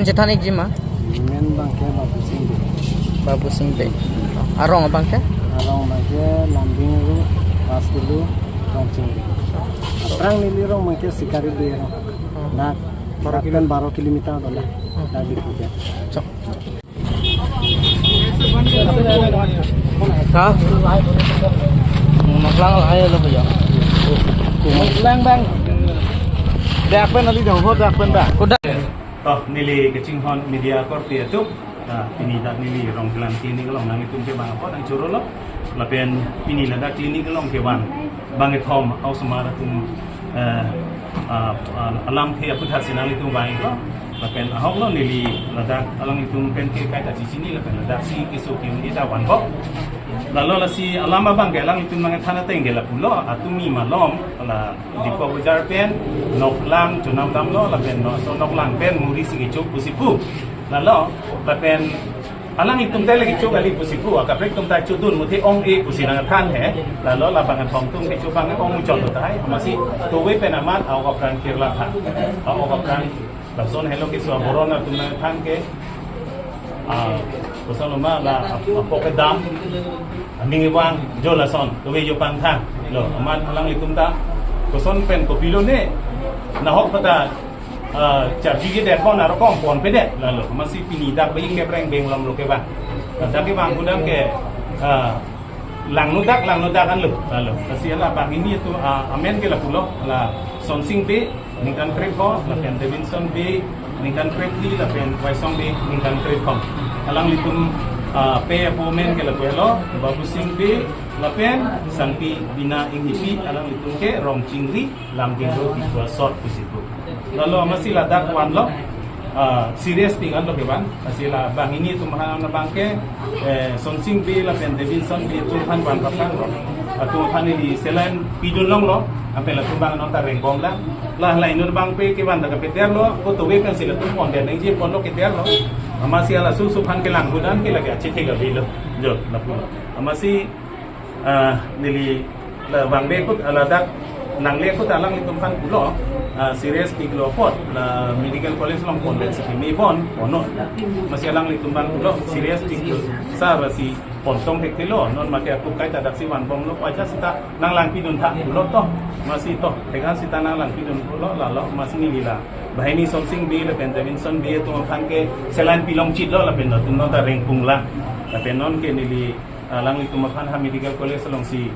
cetan jima? Men bangke babu singbe. Arong bangke? Arong bangke lambing ru pas dulu rongcing. Perang nili rong bangke sikari be rong. Nak barakilan 12 kilometer dola. Lagi puja. Cok. Ka? Maklang ayo lo ya. Lang bang. Dak pen ali dong ho dak pen ba. Kuda. Toh nili kecing hon media korti itu. Nah, ini dak nili rong kelan klinik long nang itung ke bang apa nang curo lo. Lapen ini dak klinik long ke bang. Bang etom au semara tum alam ke apa hasinang itu bang lo. Lapen ahok lo nili ladak alang itung pen ke kai di sini lapen ladak si kisu ke ini dah wan kok. Lalu si alam abang gelang itu mangat tanah tenggela pulo atau mi malom la di Pawajar pen noklang junam damlo la pen no so noklang pen muri sigi cuk pusipu lalu la pen alang itu tele lagi cuk ali pusipu akaprek tum tai cudun muti ong e pusinang than he lalu la bangan thong tum ke cuk bangan ong mucol tai masih tuwe pen amat au kapran kirla tha au kapran lapson hello ke so borona tum than ke Pasal lama lah apa dam, ning iwang jola son, tuwe yo pantang, lo aman alang litum ta, koson pen kopilo ne, nahok pada cabi ke dekon aro kompon pede, lalu masih pini dak baying ke breng beng lam lo ke bang, dak ke bang kudang ke lang nudak kan lo, lalu masih lah bang ini itu amen ke lah pulo, lah sonsing be, ningkan krepo, lah pen Davidson be. Ningkan kredi la pen waisong di ningkan krepom alang litum pe pomen ke la puelo babu sing be la pen sangpi bina inghipi alang litum ke rong cingri lambing ro di sort pusitu lalu masih la dak wan lo serious pingan lo ke ban masih la bang ini tu mahal na bangke sonsing be la pen Davidson be tu han ban papan ro atau han di selain pidun long lo apa la tumbang nota rengkong lah lain nur bang pe ke ban daga peter lo ko to we kan sila tum pon de nang je pon lo ke ter lo masih ala susu pan ke lang budan ke lagi ache ke lo jo na pu masih nili la bang be ko ala dak nang le ko talang itum pan pulo serious big lo pot la medical college long pon de mi pon ono masih alang itum pan pulo serious big sa basi pontong hekilo non make aku kai tadak si wan bom lo aja sita nang lang pidun tha pulo to masih toh dengan sita nang lang pidun pulo lalo masih ni lila bahini somsing bi le pen Davidson bi tu kan ke selain pilong chit lo la pen tu no ta rengpung la penon ke nili lang itu makan ha medical college long si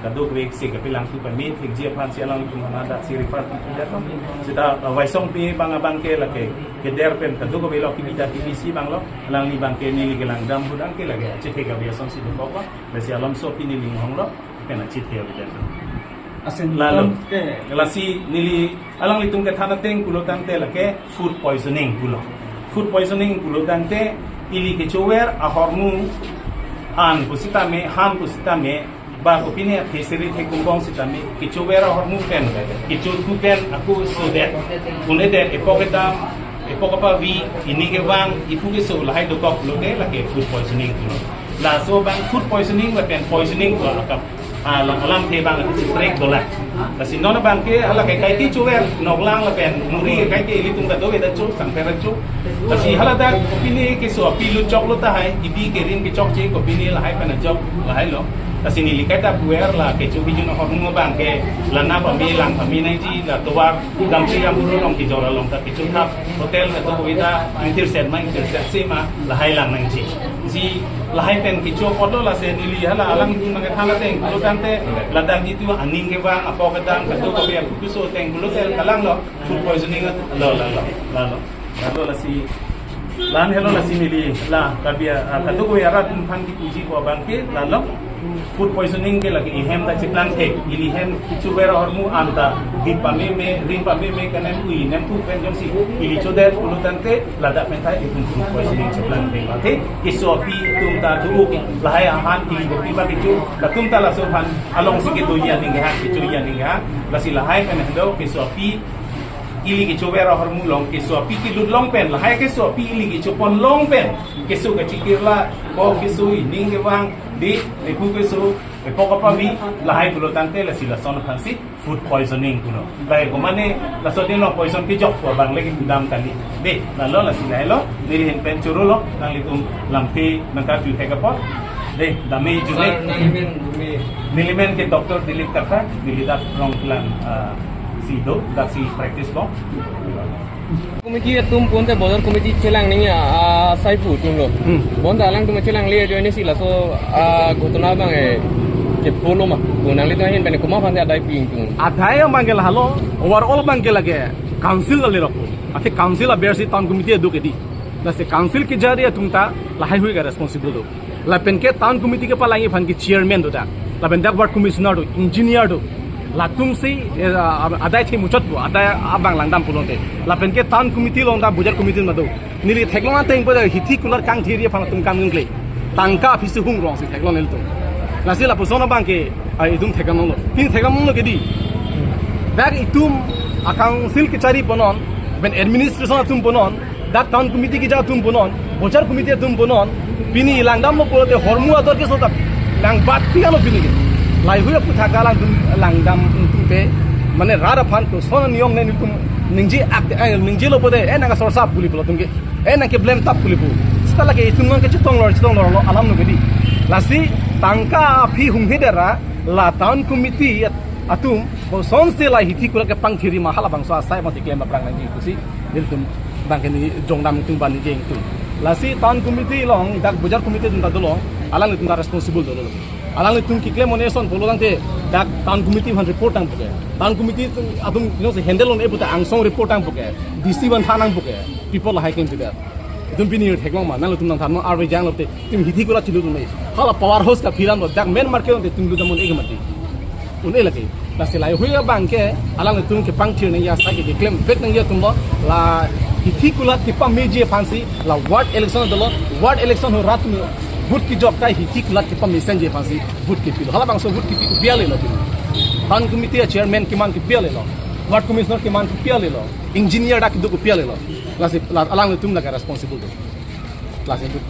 kaduk week si ke pilang tu pamit hijia pan si lang itu mana ada si refer tu jatuh sita waisong pi bang abang ke la ke der pen kaduk ko belok ki TVC bang lo lang ni bang ke ni ke lang dam budang ke lagi cete ka biasa si tu ko besi alam so pi ni ling hong lo kena cete ya jatuh asen lalu lasi nili alang litung ke thana teng kulo tante la ke food poisoning kulo tante ili ke chower a hormu han pusitame ba opini theseri the kumbong sitame kichu vera hormu pen kichu ku pen aku so that une de epokapa vi ini ke bang ipu ke so lahai do kok lo de la ke food poisoning la so bang food poisoning wa pen poisoning ko akap alam the bang break dola kasi non bang ke ala kai kichu ver noglang la pen muri kai ke ilitung da do da chu sang pera chu kasi hala da opini ke so pilu chok lo ta hai ibi ke rin ke chok che ko opini la hai pana chok la hai lo kasi nilikai ta puer la ke chu bijun hormu bang ke lana pami lang pami nai ji la towa gamchi am buru long ki jora long ta ki chu thap hotel na to wita interset se ma la hai lang nang ji si la hai pen ki chu photo la se nili hala alang mang thala teng lo tante la dang itu aning ke bang apo ka dang ka to ko biar ku so teng lo tel kalang lo food poisoning lo la si lan hello la si nili la kabia ka to ko yara tum phan ki puji ko bang ke la lo food poisoning ke lagi ihem ta chiplang the ilihem kichu bera hormu anta rin pa me kanem ui nem pu pen jom si ili choder ulutante lada mentai itu food poisoning chiplang the mate kiso pi tum ta du lahai ahan ili ko pi ba kichu la tum ta la so phan along si ke dunia ning ha kichu ya ning ha la si lahai kan hendo kiso pi ili ki chobe ra hormu long ke so pi ki lut long pen la hai ke so pi ili ki chopon long pen ke so ka chikirla ko ke so ning ke wang di e ku ke so e poko pa mi la hai pulo tante la sila son phansi food poisoning kuno la ko mane la so dino poison ki jok ko bang lagi dam tali de la lo la sila lo ni hen pen churu lo nang litum lampi nang ka ju ka pot de dami ju ne nilimen ke doktor dilip kata dilidat rong plan si do dak si practice ko Komiti tum ponte bodor komiti chelang ning sai pu tum lo. Bonda lang tum chelang le jo ni sila so gotona bang ke polo ma. Gunang li to hin ben kuma phande adai ping tum. Adaya bangkel halo overall bangkel lage council le rako. Ate council a bersi tan komiti do ke di. Na se council ke jariya tumta lahai hui ga responsible do. La pen ke tan komiti ke palangi phan ki chairman do da. La pen dak ward commissioner do engineer do. La tum si adai thi muchat bu adai abang langdam pulonte la pen ke tan committee long da bujar committee ma do nili theklong teng pa hithi kular kang thiri phang tum kam ngle tangka phisi hung rong si theklong nel to la si la posona bang ke ai dum thekam lo tin thekam lo ke di bag itum akang sil ke chari ponon ben administration tum ponon da tan committee ki ja tum ponon bujar committee tum ponon pini langdam mo polote hormu ador ke sota lang bat pi alo pini ke lai hui pu thaka langdam pe mane rara phan ko son niyom ne nitum ningji akte ningji lo pode e nanga sorsa puli polo tumge e nanga ke blame tap puli pu stala ke itum ke chitong lo alam no gedi lasi tangka phi hunghe dera la town committee atum bo son se lai hithi kula ke pang thiri ma hala bang so asai ma tiklem prang nang kusi diltum bang ke ni jongnam tung ban ni jeng tu lasi town committee long dak bujar committee dum da dolong alang tum responsible do alang tum kikle moneson bolodang te dak town committee han report ang puke town committee atum se handle on ebuta angsong report ang puke dc ban thanang puke people hiking to that tum bini theklong ma nang tum nang than arwe jang lote tum hithi kula chilu tum nei hala power house ka phiram dak main market on tum lu damon egamati un elake la se lai huya bangke alang tum ke pang thir nei ya sa ke claim bet nang ya tum la hithi kula tipa meje fansi la ward election dolo ward election ho rat vote ki job kai hithi kula tipa mission je fansi vote ki pilo hala bang so vote ki biale lo town committee chairman ki man ki biale lo ward commissioner ki man ki biale lo engineer da ki do ko biale lo la se alang tum la ka responsible la se vote